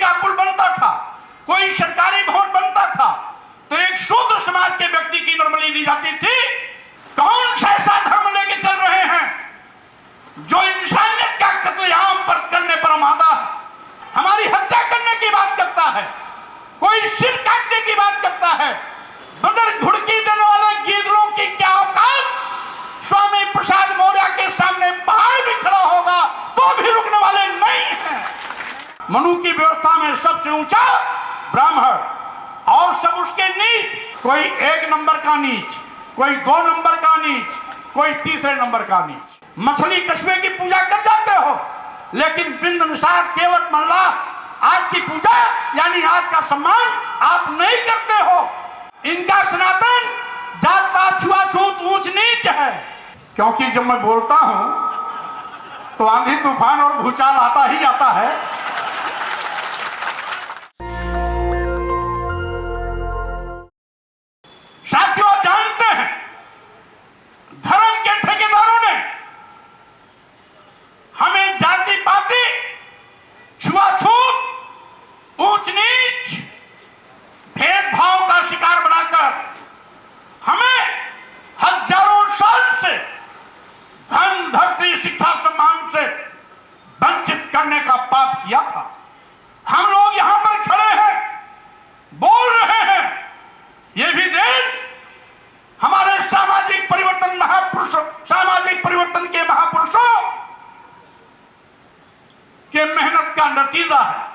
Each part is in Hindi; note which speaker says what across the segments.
Speaker 1: का पुल बनता था, कोई सरकारी भवन बनता था, तो एक शूद्र समाज के व्यक्ति की नरबली ली जाती थी। कौन सा ऐसा धर्म लेके चल रहे हैं जो इंसानियत का कत्लेआम पर करने पर आमादा है, हमारी हत्या करने की बात करता है, कोई सिर काटने की बात करता है। बंदर घुड़की देने वाले गीदड़ों की क्या औकात, स्वामी प्रसाद मौर्य के सामने पहाड़ भी खड़ा होगा तो भी रुकने वाले नहीं हैं। मनु की व्यवस्था में सबसे ऊंचा ब्राह्मण और सब उसके नीच, कोई 1 नंबर का नीच, कोई 2 नंबर का नीच, कोई तीसरे नंबर का नीच। मछली कछुए की पूजा कर जाते हो, लेकिन बिंद निसार केवट मल्लाह आज की पूजा यानी आज का सम्मान आप नहीं करते हो। इनका सनातन जात पात छुआछूत ऊंच नीच है। क्योंकि जब मैं बोलता हूं तो आंधी तूफान और भूचाल आता ही आता है। साथियों, जानते हैं धर्म के ठेकेदारों ने हमें जाति पाति छुआछूत ऊंच नीच भेदभाव का शिकार बनाकर हमें हजारों साल से धन धरती शिक्षा सम्मान से वंचित करने का पाप किया था। हम लोग यहां पर खड़े हैं, बोल रहे हैं, ये भी देश हमारे सामाजिक परिवर्तन महापुरुषों, सामाजिक परिवर्तन के महापुरुषों के मेहनत का नतीजा है।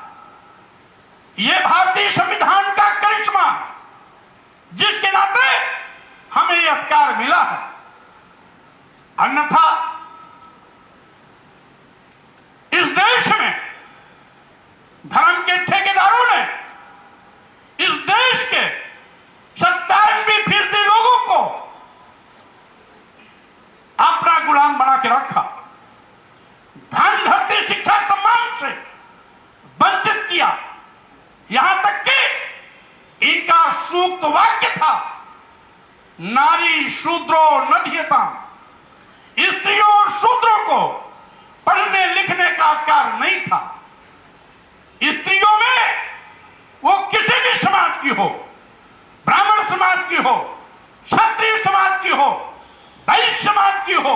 Speaker 1: ये भारतीय संविधान का करिश्मा, जिसके नाते हमें यह अधिकार मिला है। अन्यथा इस देश में धर्म के ठेकेदारों ने इस देश के 97% लोगों को अपना गुलाम बना के रखा, धन धरती शिक्षा सम्मान से वंचित किया। यहां तक कि इनका सूक्त वाक्य था, नारी शूद्रो नध्यता, स्त्रियों और शूद्रों को पढ़ने लिखने का अधिकार नहीं था। स्त्रियों में वो किसी भी समाज की हो, ब्राह्मण समाज की हो, क्षत्रिय समाज की हो, वैश्य समाज की हो,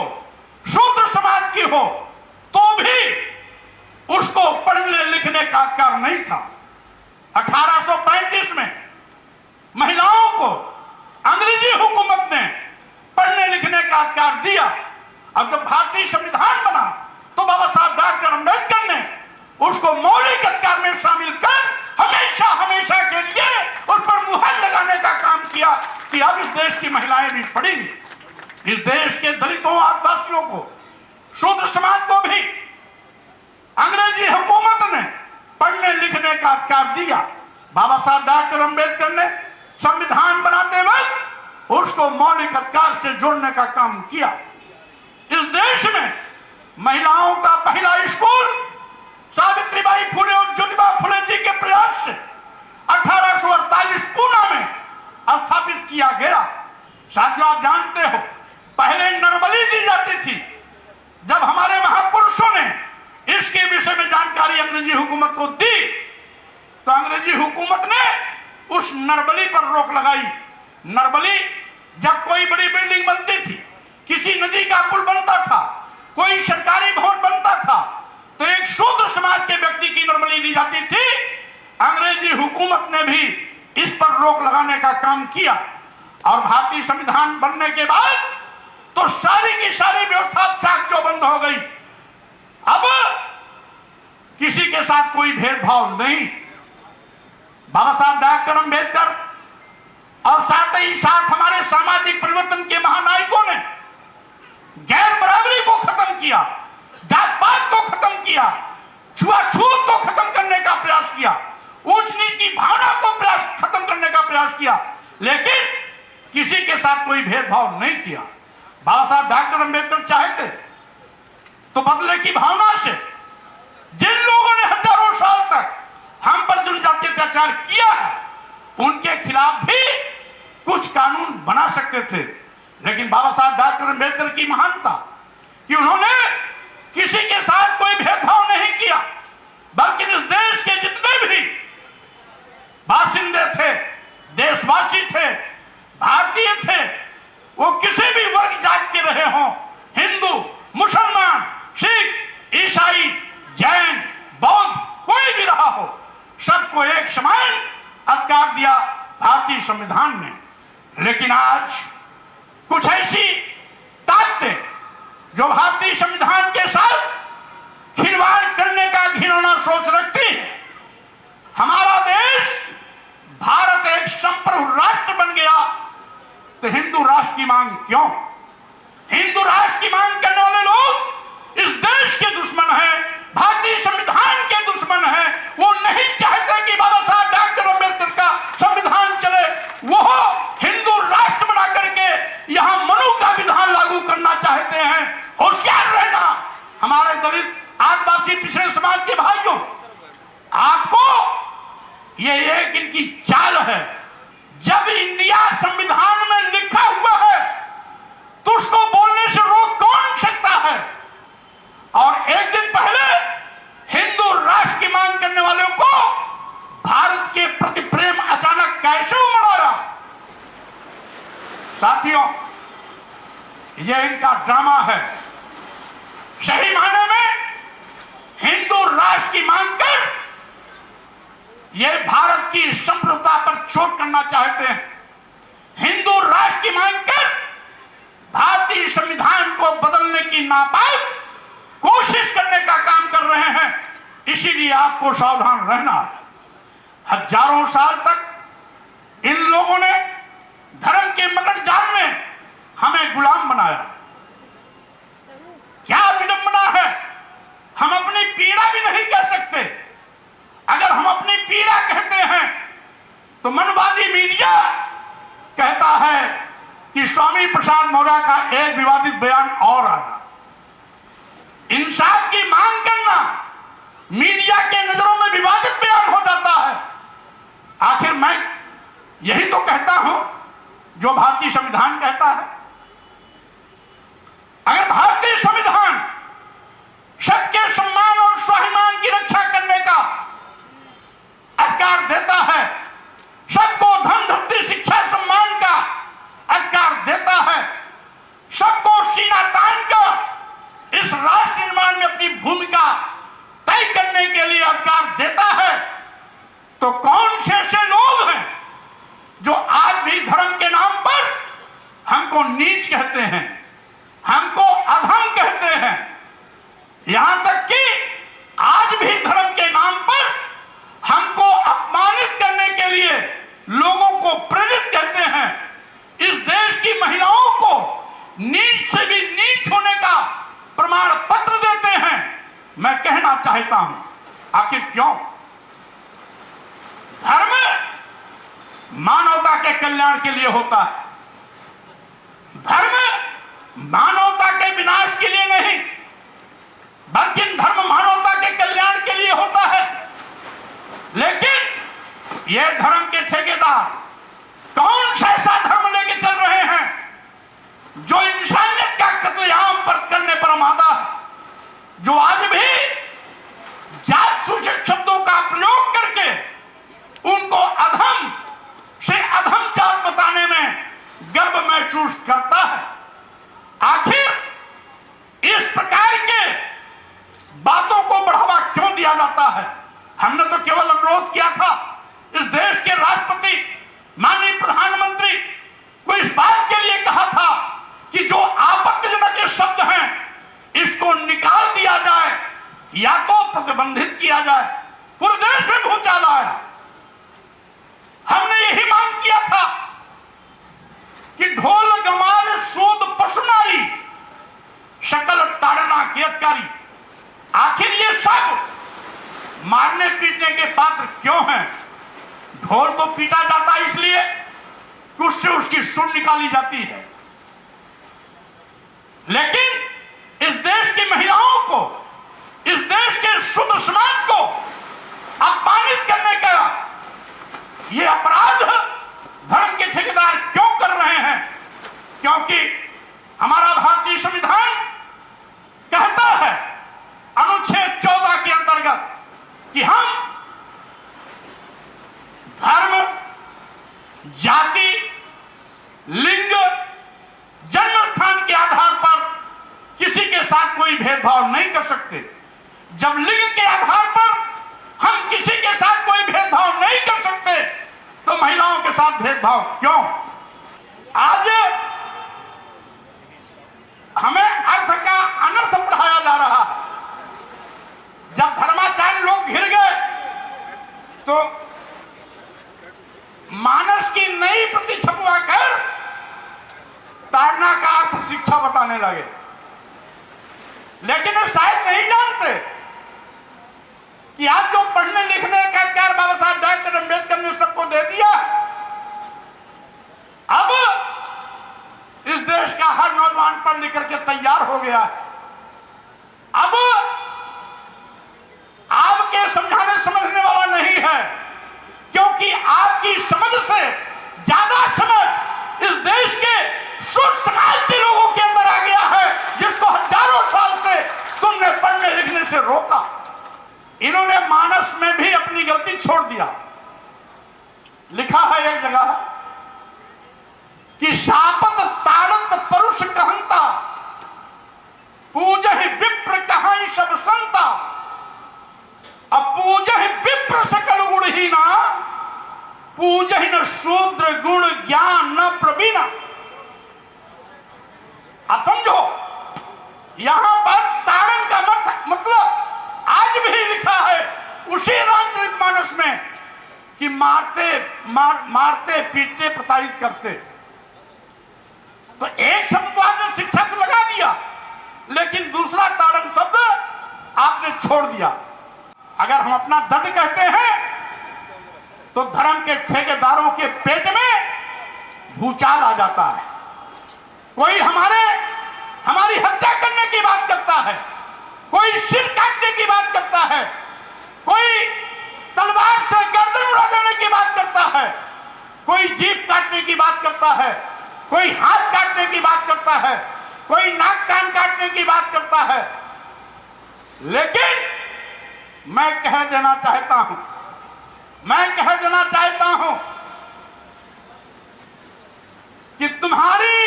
Speaker 1: शूद्र समाज की हो, तो भी उसको पढ़ने लिखने का अधिकार नहीं था। 1835 में महिलाओं को अंग्रेजी हुकूमत ने पढ़ने लिखने का अधिकार दिया। अब जब भारतीय संविधान बना तो बाबा साहब डॉक्टर अंबेडकर ने उसको मौलिक अधिकार में शामिल कर हमेशा हमेशा के लिए उस पर मुहर लगाने का काम किया कि अब इस देश की महिलाएं भी पढ़ेंगी। इस देश के दलितों, आदिवासियों को, शूद्र समाज को भी अंग्रेजी हुकूमत ने पढ़ने लिखने का अधिकार दिया। बाबा साहब डॉक्टर अंबेडकर ने संविधान बनाते वक्त उसको मौलिक अधिकार से जोड़ने का काम किया। इस देश में महिलाओं का पहला स्कूल सावित्रीबाई फुले और ज्योतिबा फुले जी के प्रयास से 1848 पूना में स्थापित किया गया। साथियों, आप जानते हो पहले नरबली दी जाती थी। जब हमारे महापुरुषों ने इसके विषय में जानकारी अंग्रेजी हुकूमत को दी तो अंग्रेजी हुकूमत ने उस नरबली पर रोक लगाई। नरबली जब कोई बड़ी बिल्डिंग बनती थी, किसी नदी का पुल बनता था, कोई सरकारी भवन बनता था, तो एक शूद्र समाज के व्यक्ति की नरबली ली जाती थी। अंग्रेजी हुकूमत ने भी इस पर रोक लगाने का काम किया और भारतीय संविधान बनने के बाद तो सारी की सारी व्यवस्था चाक चौबंद हो गई। अब किसी के साथ कोई भेदभाव नहीं। बाबा साहब डॉक्टर अंबेडकर और साथ ही साथ हमारे सामाजिक परिवर्तन के महानायकों ने गैर बराबरी को खत्म किया, जात पात को खत्म किया, छुआछूत को खत्म करने का प्रयास किया, ऊंच नीच की भावना को खत्म करने का प्रयास किया, लेकिन किसी के साथ कोई भेदभाव नहीं किया। बाबा साहब डॉक्टर अंबेडकर चाहते तो बदले की भावना से जिन लोगों ने हजारों साल तक हम पर जनजातीय अत्याचार किया है उनके खिलाफ भी कुछ कानून बना सकते थे। लेकिन बाबा साहब डॉक्टर अंबेडकर की महानता कि उन्होंने किसी के साथ कोई भेदभाव नहीं किया, बल्कि इस देश के जितने जितने भी बासिंदे थे, देशवासी थे, भारतीय थे, वो किसी भी वर्ग जात के रहे हों, हिंदू, मुसलमान, सिख, ईसाई, जैन, बौद्ध, कोई भी रहा हो, सबको एक समान अधिकार दिया भारतीय संविधान ने। लेकिन आज कुछ ऐसी ताकतें जो भारतीय संविधान के साथ खिलवाड़ करने का घिनौना सोच रखती है। हमारा देश भारत एक संप्रभु राष्ट्र बन गया तो हिंदू राष्ट्र की मांग क्यों? हिंदू राष्ट्र की मांग करने वाले लोग इस देश के दुश्मन हैं, भारतीय संविधान के दुश्मन हैं। वो नहीं चाहते कि बाबा साहब डॉक्टर अम्बेडकर का संविधान चले। वो हिंदू राष्ट्र बना करके यहां मनु का विधान लागू करना चाहते हैं। होशियार रहना हमारे दलित, आदिवासी, पिछड़े समाज के भाइयों, आपको ये एक इनकी चाल है। जब इंडिया संविधान में लिखा हुआ है तो उसको बोलने से रोक कौन सकता है? और एक दिन पहले हिंदू राष्ट्र की मांग करने वालों को भारत के प्रति प्रेम अचानक कैसे उमड़ आया? साथियों, यह इनका ड्रामा है। सही मायने में हिंदू राष्ट्र की मांग कर यह भारत की संप्रभुता पर चोट करना चाहते हैं। हिंदू राष्ट्र की मांग कर भारतीय संविधान को बदलने की नापाक कोशिश करने का काम कर रहे हैं। इसीलिए आपको सावधान रहना है। हजारों साल तक इन लोगों ने धर्म के मकड़ जाल में हमें गुलाम बनाया। क्या विडंबना है, हम अपनी पीड़ा भी नहीं कह सकते। अगर हम अपनी पीड़ा कहते हैं तो मनवादी मीडिया कहता है कि स्वामी प्रसाद मौर्य का एक विवादित बयान और आया। इंसाफ की मांग करना मीडिया के नजरों में विवादित बयान हो जाता है। आखिर मैं यही तो कहता हूं जो भारतीय संविधान कहता है। अगर भारतीय संविधान सबके सम्मान और स्वाभिमान की रक्षा करने का अधिकार देता है, सबको धन, धरती, शिक्षा, सम्मान का अधिकार देता है, सबको सीना तान कर इस राष्ट्र निर्माण में अपनी भूमिका तय करने के लिए अधिकार देता है, तो कौन से ऐसे लोग हैं जो आज भी धर्म के नाम पर हमको नीच कहते हैं, हमको अधम कहते हैं, यहां तक कि आज भी धर्म के नाम पर हमको अपमानित करने के लिए लोगों को प्रेरित कहते हैं। इस देश की महिलाओं को नीच से भी नीच होने का प्रमाण पत्र देते हैं। मैं कहना चाहता हूं, आखिर क्यों? धर्म मानवता के कल्याण के लिए होता है। धर्म मानवता के विनाश के लिए नहीं, बल्कि धर्म मानवता के कल्याण के लिए होता है। लेकिन ये धर्म के ठेकेदार कौन सा ऐसा धर्म लेके चल रहे हैं जो इंसानियत का कत्लेआम पर करने पर आमादा है, जो आज भी जात सूचक शब्दों का प्रयोग करके उनको अधम से अधम जात बताने में गर्व महसूस करता है। आखिर इस प्रकार के बातों को बढ़ावा क्यों दिया जाता है? हमने तो केवल अनुरोध किया था, इस देश के राष्ट्रपति माननीय प्रधानमंत्री को इस बात के लिए कहा था कि जो आपत्तिजनक शब्द हैं इसको निकाल दिया जाए या तो प्रतिबंधित किया जाए। पूरे देश में भूचाल आया। हमने यही मांग किया था कि ढोल गमार शोध पशुनारी शकल ताड़ना के अधिकारी, आखिर ये सब मारने पीटने के पात्र क्यों हैं? ढोल तो पीटा जाता है इसलिए कि उससे उसकी सुर निकाली जाती है, लेकिन इस देश की महिलाओं को, इस देश के शुद्ध समाज को अपमानित करने का यह अपराध धर्म के ठेकेदार क्यों कर रहे हैं? क्योंकि हमारा भारतीय संविधान कहता है अनुच्छेद 14 के अंतर्गत कि हम जाति, लिंग, जन्म स्थान के आधार पर किसी के साथ कोई भेदभाव नहीं कर सकते। जब लिंग के आधार पर हम किसी के साथ कोई भेदभाव नहीं कर सकते तो महिलाओं के साथ भेदभाव क्यों? आज हमें अर्थ का अनर्थ पढ़ाया जा रहा है। जब धर्माचार्य लोग घिर गए तो मानस की नई प्रति छपवा कर ताड़ना का अर्थ शिक्षा बताने लगे, लेकिन वे शायद नहीं जानते कि आज जो पढ़ने लिखने का अधिकार बाबा साहब डॉक्टर अम्बेडकर ने सबको दे दिया, अब इस देश का हर नौजवान पढ़ लिख करके तैयार हो गया है। अब आपके समझाने समझने वाला नहीं है, क्योंकि आपकी समझ से ज्यादा समझ इस देश के शुद्ध समाज के लोगों के अंदर आ गया है, जिसको हजारों साल से तुमने पढ़ने लिखने से रोका। इन्होंने मानस में भी अपनी गलती छोड़ दिया। लिखा है एक जगह कि शापत ताड़त परुष कहंता, पूजहि विप्र कहाई सब संता, अपूजहि विप्र सकल गुणहीना, पूजहि न शूद्र गुण ज्ञान न प्रवीणा। आप समझो, यहां पर ताड़न का मतलब आज भी लिखा है उसी रामचरितमानस में कि मारते पीटते प्रताड़ित करते। तो एक शब्द तो आपने शिक्षा से लगा दिया, लेकिन दूसरा ताड़न शब्द आपने छोड़ दिया। अगर हम अपना दर्द कहते हैं तो धर्म के ठेकेदारों के पेट में भूचाल आ जाता है। कोई हमारी हत्या करने की बात करता है, कोई सिर काटने की बात करता है, कोई तलवार से गर्दन उड़ा देने की बात करता है, कोई जीभ काटने की बात करता है, कोई हाथ काटने की बात करता है, कोई नाक कान काटने की बात करता है। लेकिन मैं कह देना चाहता हूं कि तुम्हारी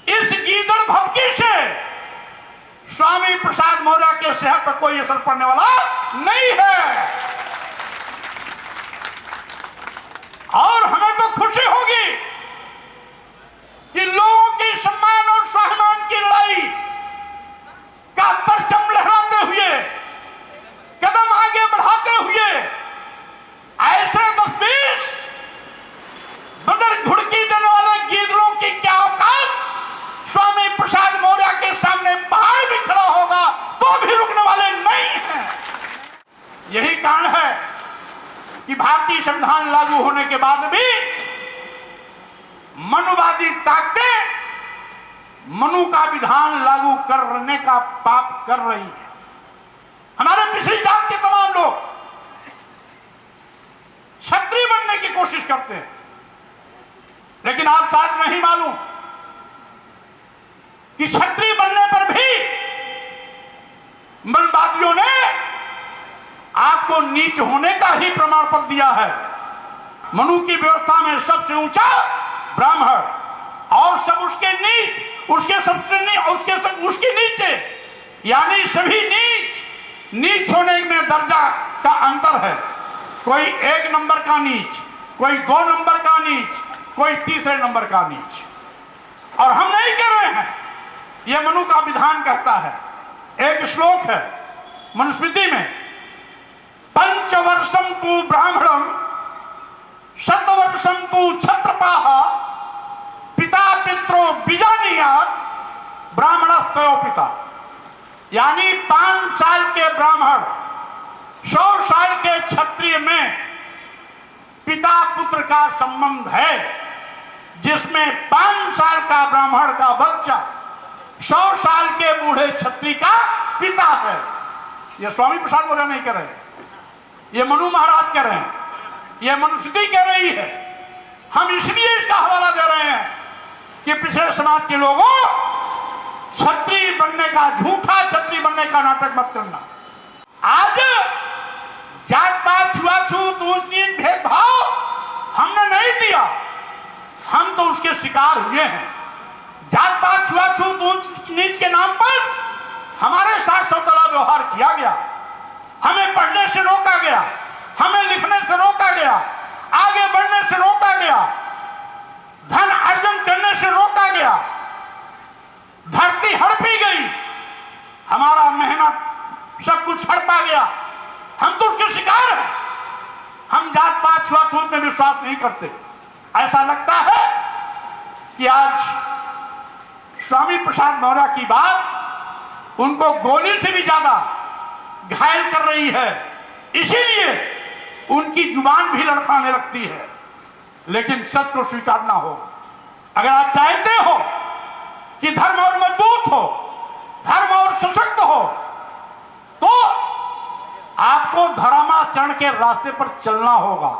Speaker 1: इस गीदड़ भपकी से स्वामी प्रसाद मौर्य के सेहत पर कोई असर पड़ने वाला नहीं है। और हमें तो खुशी होगी कि लोगों के सम्मान और स्वाभिमान की लड़ाई का परचम लहराते हुए, कदम आगे बढ़ाते हुए ऐसे 10-20 बंदर घुड़की देने वाले गीदड़ों की क्या औकात, स्वामी प्रसाद मौर्य के सामने पहाड़ भी खड़ा होगा तो भी रुकने वाले नहीं हैं। यही कारण है कि भारतीय संविधान लागू होने के बाद भी मनुवादी ताकतें मनु का विधान लागू करने का पाप कर रही है। हमारे पिछड़ी जात के तमाम लोग क्षत्रिय बनने की कोशिश करते हैं, लेकिन आप शायद नहीं मालूम कि क्षत्रिय बनने पर भी मनवादियों ने आपको नीच होने का ही प्रमाण पत्र दिया है। मनु की व्यवस्था में सबसे ऊंचा ब्राह्मण और सब उसके नीच, उसके नीचे, यानी सभी नीच होने में दर्जा का अंतर है। कोई 1 नंबर का नीच, कोई 2 नंबर का नीच, कोई तीसरे नंबर का नीच। और हम नहीं कह रहे हैं, यह मनु का विधान कहता है। एक श्लोक है मनुस्मृति में, पंचवर्षम तु ब्राह्मणम शतवर्षम तु क्षत्रपाः पिता पित्रो बीजानीयात् ब्राह्मणस्तयो पिता। यानी 5 साल के ब्राह्मण 100 साल के क्षत्रिय में पिता पुत्र का संबंध है, जिसमें 5 साल का ब्राह्मण का बच्चा 100 साल के बूढ़े क्षत्रिय का पिता है। यह स्वामी प्रसाद मौर्य नहीं कह रहे, ये मनु महाराज कह रहे हैं, यह मनुस्मृति कह रही है। हम इसलिए इसका हवाला दे रहे हैं कि पिछड़े समाज के लोगों क्षत्रिय बनने का, झूठा क्षत्रिय बनने का नाटक मत करना। आज जात पात छुआछूत ऊंच नीच तो उसके शिकार हुए हैं। जात पात छुआछूत ऊंच नीच के नाम पर हमारे साथ सौतला व्यवहार किया गया, हमें पढ़ने से रोका गया, हमें लिखने से रोका गया, आगे बढ़ने से रोका गया, धन अर्जन करने से रोका गया, धरती हड़पी गई, हमारा मेहनत सब कुछ हड़पा गया। हम तो उसके शिकार हैं। हम जात पात छुआछूत में विश्वास नहीं करते। ऐसा लगता है कि आज स्वामी प्रसाद मौर्य की बात उनको गोली से भी ज्यादा घायल कर रही है, इसीलिए उनकी जुबान भी लड़खड़ाने लगती है। लेकिन सच को स्वीकारना हो। अगर आप चाहते हो कि धर्म और मजबूत हो, धर्म और सशक्त हो, तो आपको धर्माचरण के रास्ते पर चलना होगा।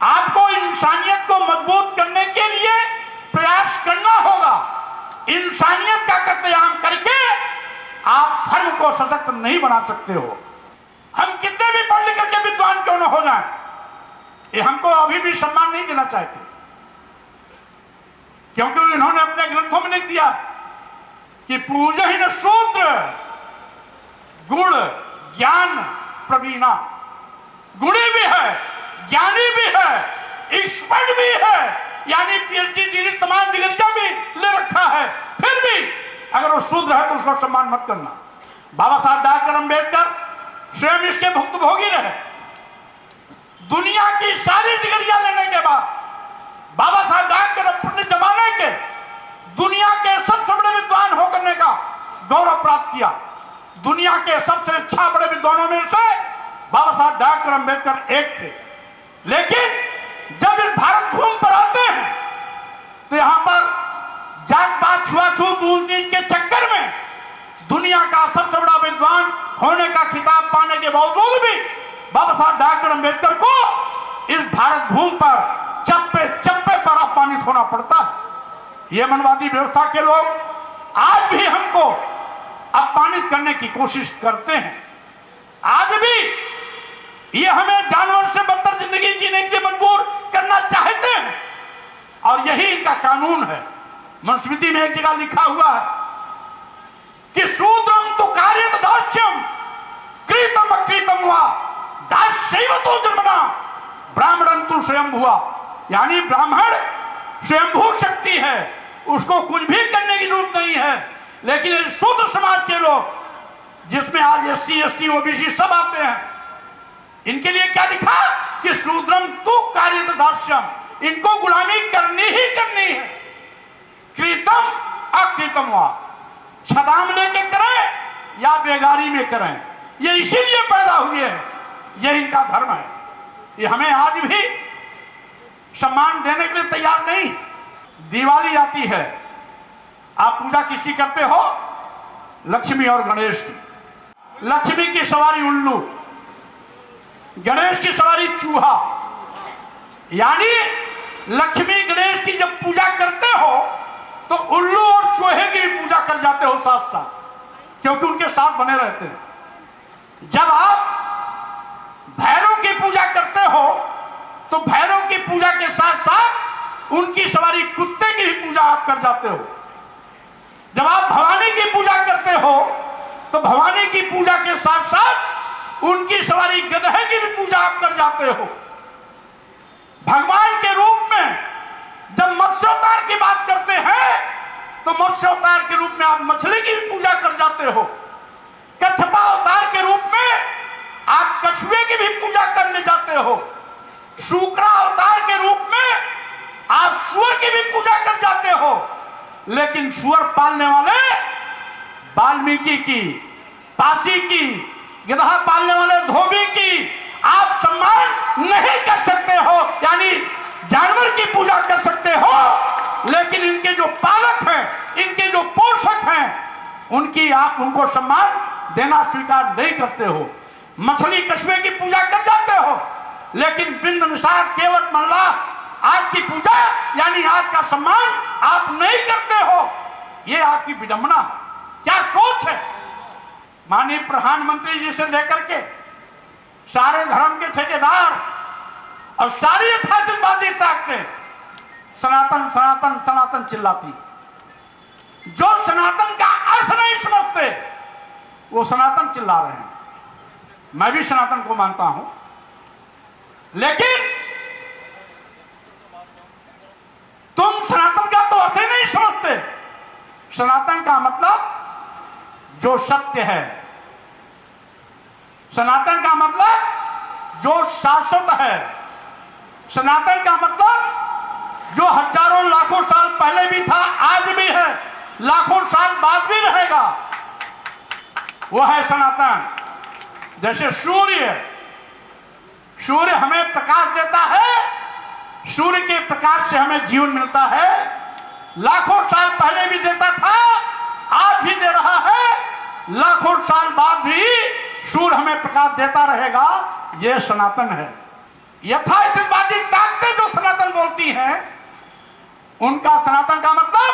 Speaker 1: आपको इंसानियत को मजबूत करने के लिए प्रयास करना होगा। इंसानियत का कत्लेआम करके आप धर्म को सशक्त नहीं बना सकते हो। हम कितने भी पढ़ लिख के विद्वान क्यों न हो जाएं, ये हमको अभी भी सम्मान नहीं देना चाहते, क्योंकि इन्होंने अपने ग्रंथों में लिख दिया कि पूजहीन शूद्र गुण ज्ञान प्रवीणा। गुणी भी है, ज्ञानी भी है, एक्सपर्ट भी है, यानी पीएचडी डिग्री तमाम डिग्रियां भी ले रखा है, फिर भी अगर वो शूद्र है तो उसका सम्मान मत करना। बाबा साहब डॉक्टर अंबेडकर स्वयं इसके भुक्तभोगी रहे। दुनिया की सारी डिग्रियां लेने के बाद बाबा साहब डॉक्टर अपने जमाने के दुनिया के सबसे बड़े विद्वान होकर का गौरव प्राप्त किया। दुनिया के सबसे अच्छा बड़े विद्वानों में से बाबा साहब डॉक्टर अंबेडकर एक थे। लेकिन जब इस भारत भूमि पर आते हैं तो यहां पर जात पात छुआछूत ऊंच नीच के चक्कर में दुनिया का सबसे बड़ा विद्वान होने का खिताब पाने के बावजूद भी बाबा साहब डॉक्टर अंबेडकर को इस भारत भूमि पर चप्पे चप्पे पर अपमानित होना पड़ता है। ये मनवादी व्यवस्था के लोग आज भी हमको अपमानित करने की कोशिश करते हैं। आज भी ये हमें जानवर से बदतर जिंदगी जीने के लिए मजबूर करना चाहते हैं, और यही इनका कानून है। मनुस्मृति में एक जगह लिखा हुआ है कि शूद्रम तो कार्यत दास्यम कृतम अकृतम हुआ दास्यैव तो जन्मना ब्राह्मणं तु स्वयं हुआ। यानी ब्राह्मण स्वयंभू शक्ति है, उसको कुछ भी करने की जरूरत नहीं है। लेकिन शूद्र समाज के लोग जिसमें आज एससी एसटी ओबीसी सब आते हैं, इनके लिए क्या लिखा कि शूद्रम तु कार्यत दास्यम, इनको गुलामी करनी ही करनी है। कृतम अकृतम हुआ, छदाम लेके करें या बेगारी में करें, ये इसीलिए पैदा हुए हैं, ये इनका धर्म है। ये हमें आज भी सम्मान देने के लिए तैयार नहीं। दिवाली आती है, आप पूजा किसकी करते हो? लक्ष्मी और गणेश की। लक्ष्मी की सवारी उल्लू, गणेश की सवारी चूहा। यानी लक्ष्मी गणेश की जब पूजा करते हो तो उल्लू और चूहे की भी पूजा कर जाते हो साथ साथ, क्योंकि उनके साथ बने रहते हैं। जब आप भैरव की पूजा करते हो तो भैरव की पूजा के साथ साथ उनकी सवारी कुत्ते की भी पूजा आप कर जाते हो। जब आप भवानी की पूजा करते हो तो भवानी की पूजा के साथ साथ उनकी सवारी गधे की भी पूजा आप कर जाते हो। भगवान के रूप में जब मत्स्यावतार की बात करते हैं तो मत्स्यावतार के रूप में आप मछली की भी पूजा कर जाते हो। कच्छपा अवतार के रूप में आप कछुए की भी पूजा करने जाते हो। शुक्रा अवतार के रूप में आप सूअर की भी पूजा कर जाते हो। लेकिन सूअर पालने वाले वाल्मीकि की, पासी की, गधा पालने वाले धोबी की आप सम्मान नहीं कर सकते हो। यानी जानवर की पूजा कर सकते हो, लेकिन इनके जो पालक हैं, इनके जो पोषक हैं, उनकी आप उनको सम्मान देना स्वीकार नहीं करते हो। मछली कछुए की पूजा कर जाते हो, लेकिन बिंद निसार केवट मल्लाह आज की पूजा यानी आज का सम्मान आप नहीं करते हो। ये आपकी विडंबना है। क्या सोच है? माननीय प्रधानमंत्री जी से लेकर के सारे धर्म के ठेकेदार और सारी यथार्थवादी ताकतें सनातन सनातन सनातन चिल्लाती है। जो सनातन का अर्थ नहीं समझते वो सनातन चिल्ला रहे हैं। मैं भी सनातन को मानता हूं, लेकिन तुम सनातन का तो अर्थ ही नहीं समझते। सनातन का मतलब जो सत्य है, सनातन का मतलब जो शाश्वत है, सनातन का मतलब जो हजारों लाखों साल पहले भी था, आज भी है, लाखों साल बाद भी रहेगा, वो है सनातन। जैसे सूर्य हमें प्रकाश देता है, सूर्य के प्रकाश से हमें जीवन मिलता है, लाखों साल पहले भी देता था, आज भी दे रहा है, लाखों साल बाद भी सूर्य हमें प्रकाश देता रहेगा। यह सनातन है। यथास्थितिवादी ताकतें जो सनातन बोलती हैं, उनका सनातन का मतलब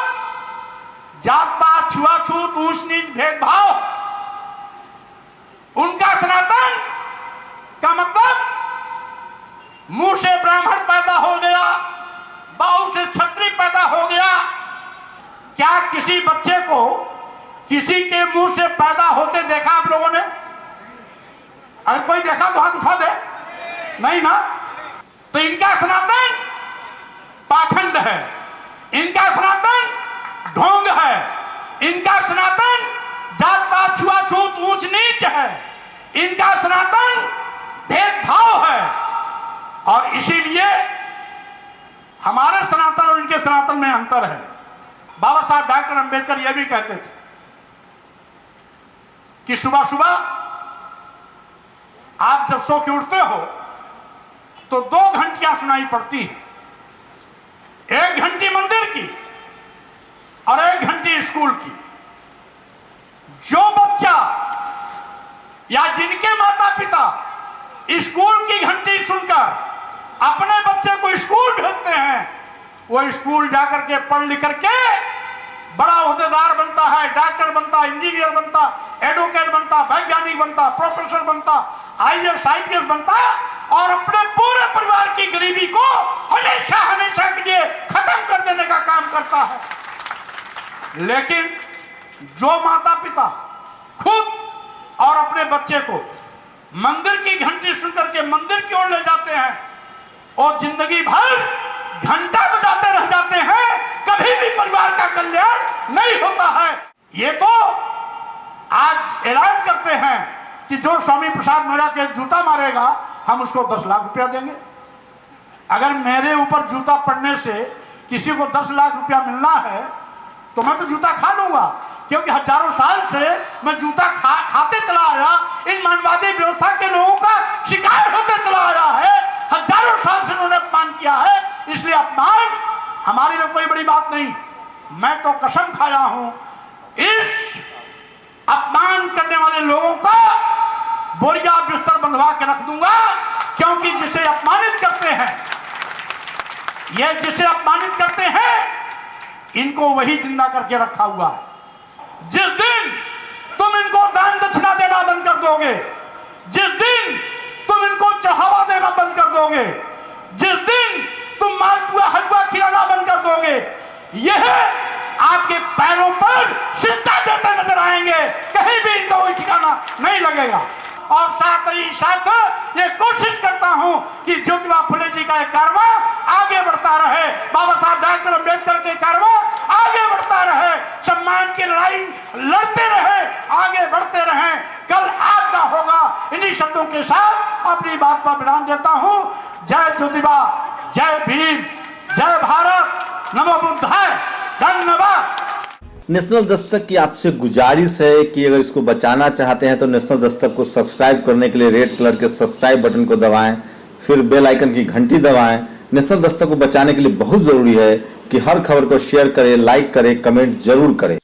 Speaker 1: जात पात, छुआछूत, ऊंच नीच, भेदभाव। उनका सनातन का मतलब मुंह से ब्राह्मण पैदा हो गया, बाहु से क्षत्रिय पैदा हो गया। क्या किसी बच्चे को किसी के मुंह से पैदा होते देखा आप लोगों ने? अगर कोई देखा तो हाथ उठा दे। नहीं ना? तो इनका सनातन पाखंड है, इनका सनातन ढोंग है, इनका सनातन जात पात, छुआछूत, ऊंच नीच है, इनका सनातन भेदभाव है। और इसीलिए हमारे सनातन और इनके सनातन में अंतर है। बाबा साहब डॉक्टर अंबेडकर यह भी कहते थे कि सुबह सुबह आप जब सो के उठते हो तो 2 घंटियां सुनाई पड़ती हैं, 1 घंटी मंदिर की और 1 घंटी स्कूल की। जो बच्चा या जिनके माता पिता स्कूल की घंटी सुनकर अपने बच्चे को स्कूल भेजते हैं, वो स्कूल जाकर के पढ़ लिख करके बड़ा ओहदेदार बनता है, डॉक्टर बनता, इंजीनियर बनता, एडवोकेट बनता, वैज्ञानिक बनता, प्रोफेसर बनता, IAS IPS बनता और अपने पूरे परिवार की गरीबी को हमेशा हमेशा के लिए खत्म कर देने का काम करता है। लेकिन जो माता पिता खुद और अपने बच्चे को मंदिर की घंटी सुनकर के मंदिर की ओर ले जाते हैं और जिंदगी भर घंटा बजाते रह जाते हैं, कभी भी परिवार का कल्याण नहीं होता है। ये तो आज ऐलान करते हैं कि जो स्वामी प्रसाद मेरा के जूता मारेगा हम उसको 10 लाख रुपया देंगे। अगर मेरे ऊपर जूता पड़ने से किसी को 10 लाख रुपया मिलना है तो मैं तो जूता खा लूंगा, क्योंकि हजारों साल से मैं जूता खाते चला आया, इन मानवादी व्यवस्था के लोगों का शिकार होते चला आया है। हजारों साल से उन्होंने अपमान किया है, इसलिए अपमान हमारे लिए कोई बड़ी बात नहीं। मैं तो कसम खाया हूं इस अपमान करने वाले लोगों का बोरिया बिस्तर बंधवा के रख दूंगा, क्योंकि जिसे अपमानित करते हैं, ये जिसे अपमानित करते हैं, इनको वही जिंदा करके रखा हुआ है। जिस दिन तुम इनको दान दक्षिणा देना बंद कर दोगे, जिस दिन तुम इनको चढ़ावा देना बंद कर दोगे, जिस दिन तुम मालपुआ हलवा खिलाना बंद कर दोगे, यह आपके पैरों पर सिद्धा देते नजर आएंगे, कहीं भी इनका कोई ठिकाना नहीं लगेगा। और साथ ही साथ ये कोशिश करता हूं कि ज्योतिबा फुले जी का कारवां आगे बढ़ता रहे, बाबा साहब डॉक्टर अंबेडकर के कारवां आगे बढ़ता रहे, सम्मान की लड़ाई लड़ते रहे, आगे बढ़ते रहे। कल आपका होगा। इन्हीं शब्दों के साथ अपनी बात पर विराम देता हूं। जय ज्योतिबा, जय भीम, जय भारत, नमो बुद्धाय, धन्यवाद।
Speaker 2: नेशनल दस्तक की आपसे गुजारिश है कि अगर इसको बचाना चाहते हैं तो नेशनल दस्तक को सब्सक्राइब करने के लिए रेड कलर के सब्सक्राइब बटन को दबाएं, फिर बेल आइकन की घंटी दबाएं। नेशनल दस्तक को बचाने के लिए बहुत जरूरी है कि हर खबर को शेयर करें, लाइक करें, कमेंट जरूर करें।